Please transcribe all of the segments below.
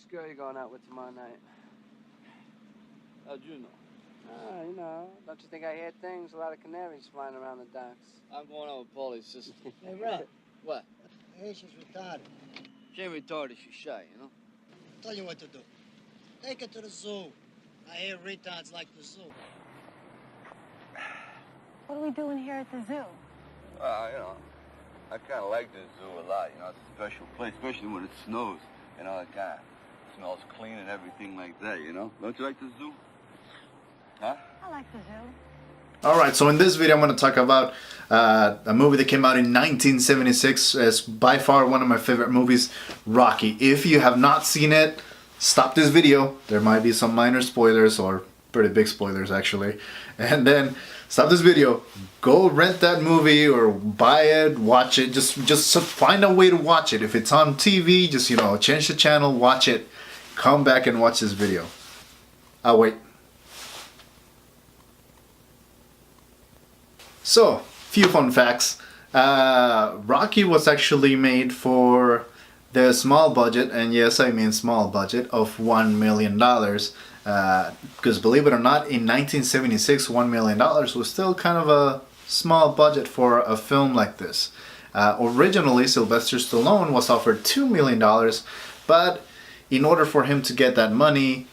Which girl are you going out with tomorrow night? How'd you know? You know, don't you think I hear things? A lot of canaries flying around the docks. I'm going out with Paulie's sister. Hey, Rant. What? Hey, she's retarded. She ain't retarded, she's shy, you know? Tell you what to do. Take her to the zoo. I hear retards like the zoo. What are we doing here at the zoo? Well, you know, I kind of like this zoo a lot. You know, it's a special place, especially when it snows. You know, it kind of smells clean and everything like that, you know? Don't you like the zoo? Huh? I like the zoo. Alright, so in this video I'm going to talk about a movie that came out in 1976. It's by far one of my favorite movies, Rocky. If you have not seen it, stop this video. There might be some minor spoilers, or pretty big spoilers actually. And then stop this video, go rent that movie or buy it, watch it. Just find a way to watch it. If it's on TV, just, you know, change the channel, watch it, come back and watch this video. I'll wait. So, few fun facts. Rocky was actually made for the small budget, and yes, I mean small budget, of $1 million. Because believe it or not, in 1976, $1 million was still kind of a small budget for a film like this. Originally, Sylvester Stallone was offered $2 million, but in order for him to get that money,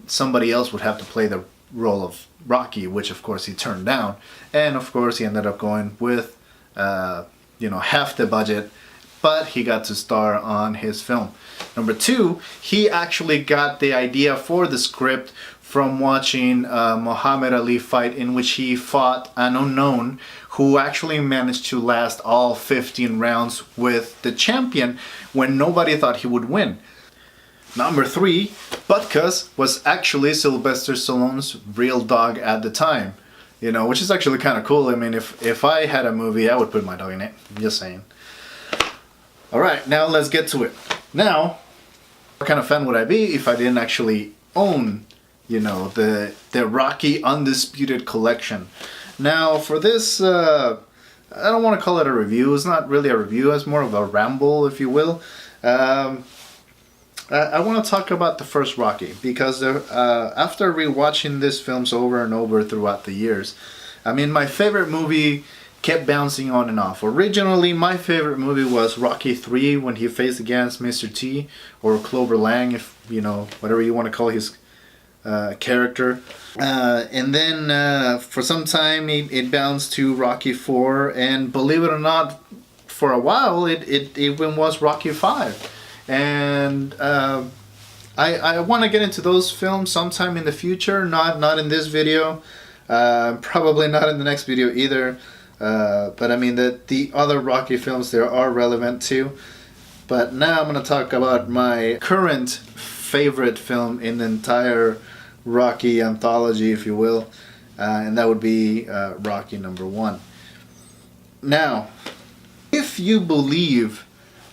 somebody else would have to play the role of Rocky, which of course he turned down, and of course he ended up going with half the budget, but he got to star on his film. Number two, he actually got the idea for the script from watching Muhammad Ali fight, in which he fought an unknown who actually managed to last all 15 rounds with the champion when nobody thought he would win. Number three, Butkus was actually Sylvester Stallone's real dog at the time. You know, which is actually kind of cool. I mean, if I had a movie, I would put my dog in it. I'm just saying. Alright, now let's get to it. Now, what kind of fan would I be if I didn't actually own, you know, the Rocky Undisputed Collection? Now, for this, I don't want to call it a review. It's not really a review. It's more of a ramble, if you will. I want to talk about the first Rocky, because after rewatching these films over and over throughout the years, I mean, my favorite movie kept bouncing on and off. Originally, my favorite movie was Rocky 3, when he faced against Mr. T, or Clover Lang, if you know, whatever you want to call his character. And then for some time it bounced to Rocky 4, and believe it or not, for a while it even was Rocky 5. And I want to get into those films sometime in the future, not in this video, probably not in the next video either, but I mean the other Rocky films there are relevant too. But now I'm going to talk about my current favorite film in the entire Rocky anthology, if you will, and that would be Rocky number 1. Now, if you believe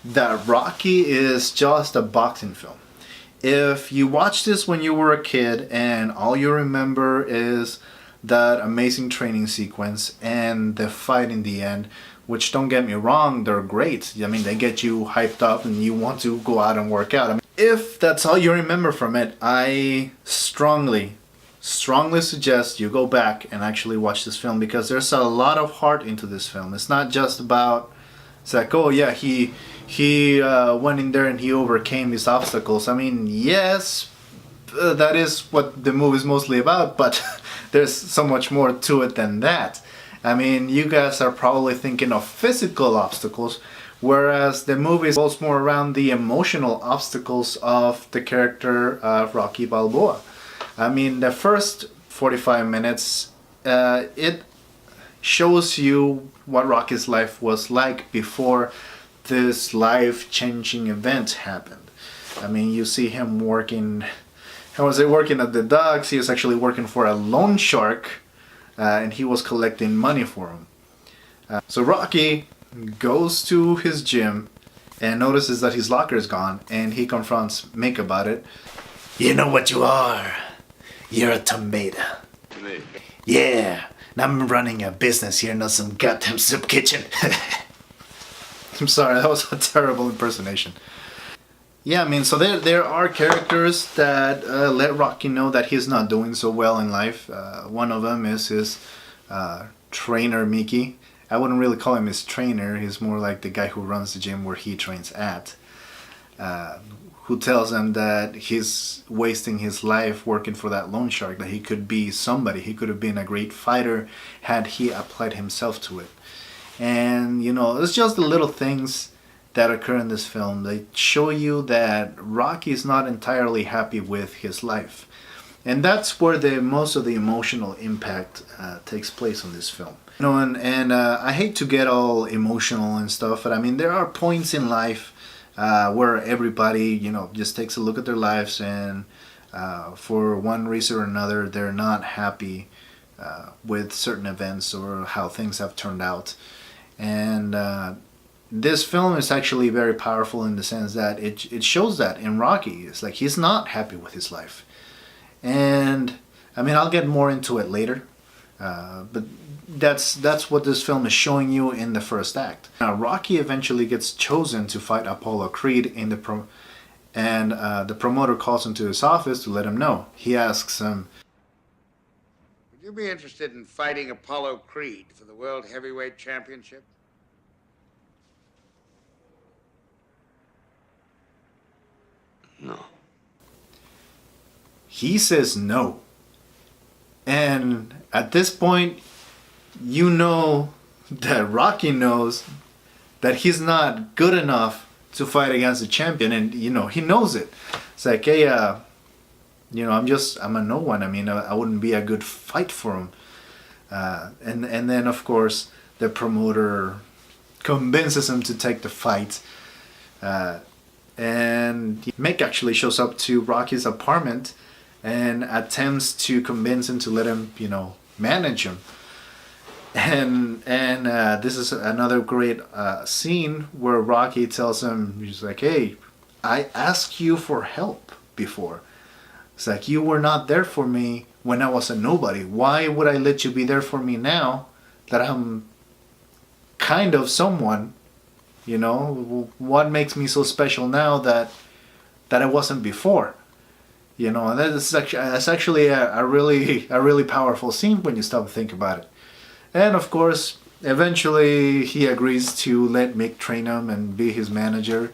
that Rocky is just a boxing film, if you watched this when you were a kid and all you remember is that amazing training sequence and the fight in the end, which, don't get me wrong, they're great. I mean, they get you hyped up and you want to go out and work out. I mean, if that's all you remember from it, I strongly suggest you go back and actually watch this film, because there's a lot of heart into this film. It's not just about, it's like, oh yeah, he went in there and he overcame his obstacles. I mean, yes, that is what the movie is mostly about, but there's so much more to it than that. I mean, you guys are probably thinking of physical obstacles, whereas the movie revolves more around the emotional obstacles of the character of Rocky Balboa. I mean, the first 45 minutes, it shows you what Rocky's life was like before this life-changing event happened. I mean, you see him working, how was it, working at the docks. He was actually working for a loan shark, and he was collecting money for him. So Rocky goes to his gym and notices that his locker is gone, and he confronts Mick about it. You know what you are? You're a tomato. Me. Yeah, and I'm running a business here, not some goddamn soup kitchen. I'm sorry, that was a terrible impersonation. Yeah, I mean, so there are characters that let Rocky know that he's not doing so well in life. One of them is his trainer, Mickey. I wouldn't really call him his trainer. He's more like the guy who runs the gym where he trains at. Who tells him that he's wasting his life working for that loan shark, that he could be somebody. He could have been a great fighter had he applied himself to it. And, you know, it's just the little things that occur in this film. They show you that Rocky is not entirely happy with his life. And that's where most of the emotional impact takes place in this film. You know, and I hate to get all emotional and stuff, but I mean, there are points in life where everybody, you know, just takes a look at their lives and for one reason or another, they're not happy with certain events or how things have turned out. And this film is actually very powerful in the sense that it shows that in Rocky. It's like he's not happy with his life. And I mean, I'll get more into it later. But that's what this film is showing you in the first act. Now, Rocky eventually gets chosen to fight Apollo Creed in the the promoter calls him to his office to let him know. He asks him, "Would you be interested in fighting Apollo Creed for the World Heavyweight Championship?" No. he says no. And at this point, you know that Rocky knows that he's not good enough to fight against the champion, and you know he knows it. It's like, hey, you know, I'm a no one. I mean, I wouldn't be a good fight for him. And then of course the promoter convinces him to take the fight. And Mick actually shows up to Rocky's apartment and attempts to convince him to let him, you know, manage him. And this is another great scene where Rocky tells him, he's like, hey, I asked you for help before. It's like, you were not there for me when I was a nobody. Why would I let you be there for me now that I'm kind of someone? You know, what makes me so special now that I wasn't before? You know, and that's actually a really powerful scene when you stop and think about it. And of course, eventually he agrees to let Mick train him and be his manager.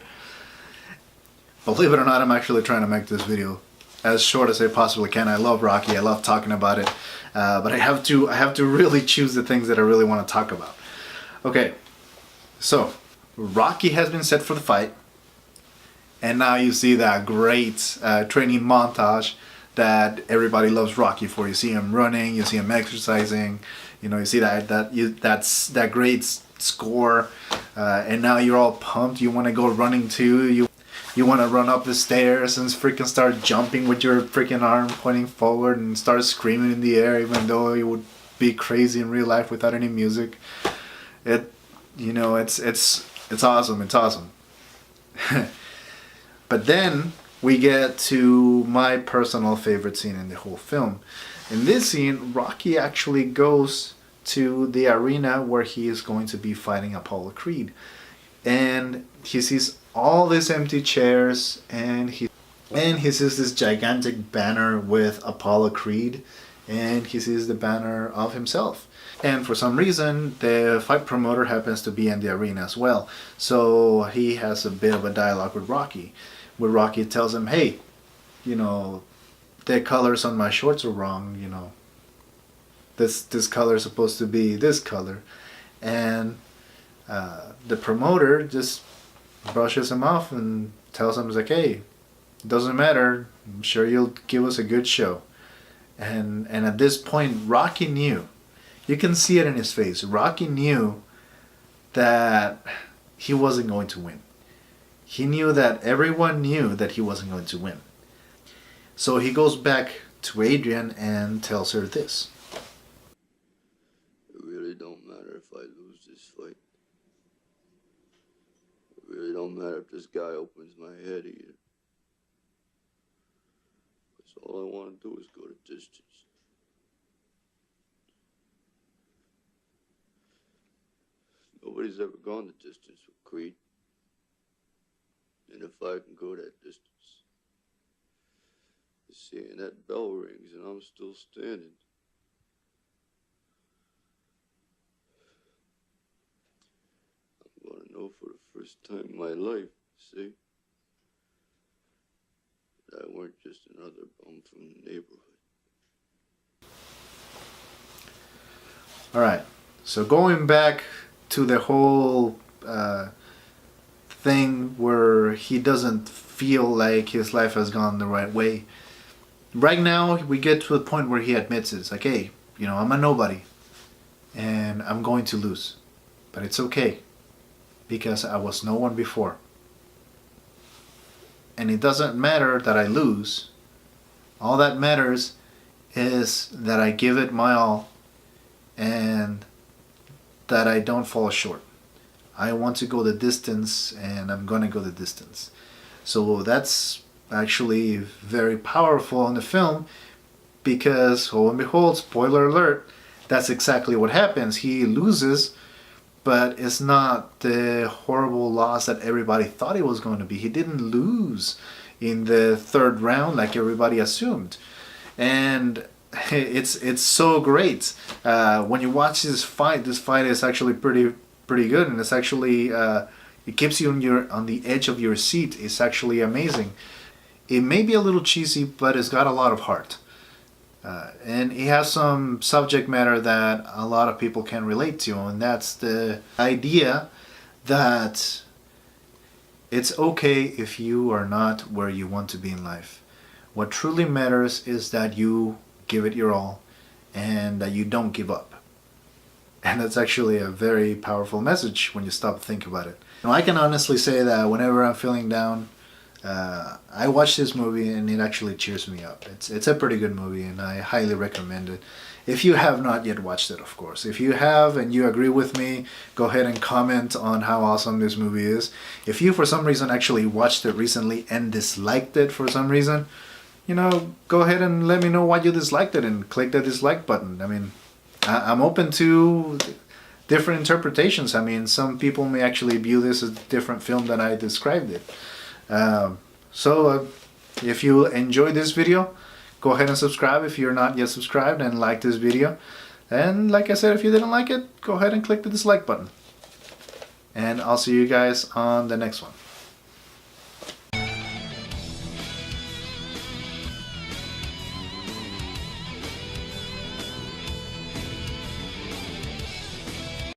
Believe it or not, I'm actually trying to make this video as short as I possibly can. I love Rocky. I love talking about it, but I have to really choose the things that I really want to talk about. Okay, so Rocky has been set for the fight, and now you see that great training montage that everybody loves Rocky for. You see him running, you see him exercising, you know, you see that great score, and now you're all pumped. You want to go running too. You want to run up the stairs and freaking start jumping with your freaking arm pointing forward and start screaming in the air, even though it would be crazy in real life without any music. You know, it's awesome. It's awesome. But then we get to my personal favorite scene in the whole film. In this scene, Rocky actually goes to the arena where he is going to be fighting Apollo Creed. And he sees all these empty chairs, and he sees this gigantic banner with Apollo Creed, and he sees the banner of himself. And for some reason, the fight promoter happens to be in the arena as well. So he has a bit of a dialogue with Rocky, where Rocky tells him, hey, you know, the colors on my shorts are wrong, you know. This color is supposed to be this color. And the promoter just brushes him off and tells him, like, hey, it doesn't matter. I'm sure you'll give us a good show. And at this point, Rocky knew. You can see it in his face. Rocky knew that he wasn't going to win. He knew that everyone knew that he wasn't going to win. So he goes back to Adrian and tells her this. It really don't matter if I lose this fight. It really don't matter if this guy opens my head either. Because all I want to do is go the distance. Nobody's ever gone the distance with Creed. And if I can go that distance, seeing that bell rings and I'm still standing, I'm gonna know for the first time in my life, see, that I weren't just another bum from the neighborhood. Alright, so going back to the whole thing where he doesn't feel like his life has gone the right way. Right now, we get to the point where he admits it. It's like, hey, you know, I'm a nobody and I'm going to lose. But it's okay because I was no one before. And it doesn't matter that I lose. All that matters is that I give it my all and that I don't fall short. I want to go the distance and I'm going to go the distance. So that's actually very powerful in the film because, lo and behold, spoiler alert, that's exactly what happens. He loses, but it's not the horrible loss that everybody thought it was going to be. He didn't lose in the third round like everybody assumed. And it's so great. When you watch this fight is actually pretty good, and it's actually it keeps you on the edge of your seat. It's actually amazing. It may be a little cheesy, but it's got a lot of heart. And it has some subject matter that a lot of people can relate to, and that's the idea that it's okay if you are not where you want to be in life. What truly matters is that you give it your all and that you don't give up. And that's actually a very powerful message when you stop to think about it. Now, I can honestly say that whenever I'm feeling down, I watch this movie and it actually cheers me up. It's a pretty good movie and I highly recommend it. If you have not yet watched it, of course. If you have and you agree with me, go ahead and comment on how awesome this movie is. If you for some reason actually watched it recently and disliked it for some reason, you know, go ahead and let me know why you disliked it and click the dislike button. I mean, I'm open to different interpretations. I mean, some people may actually view this as a different film than I described it. So if you enjoyed this video, go ahead and subscribe if you're not yet subscribed, and like this video. And like I said, if you didn't like it, go ahead and click the dislike button. And I'll see you guys on the next one.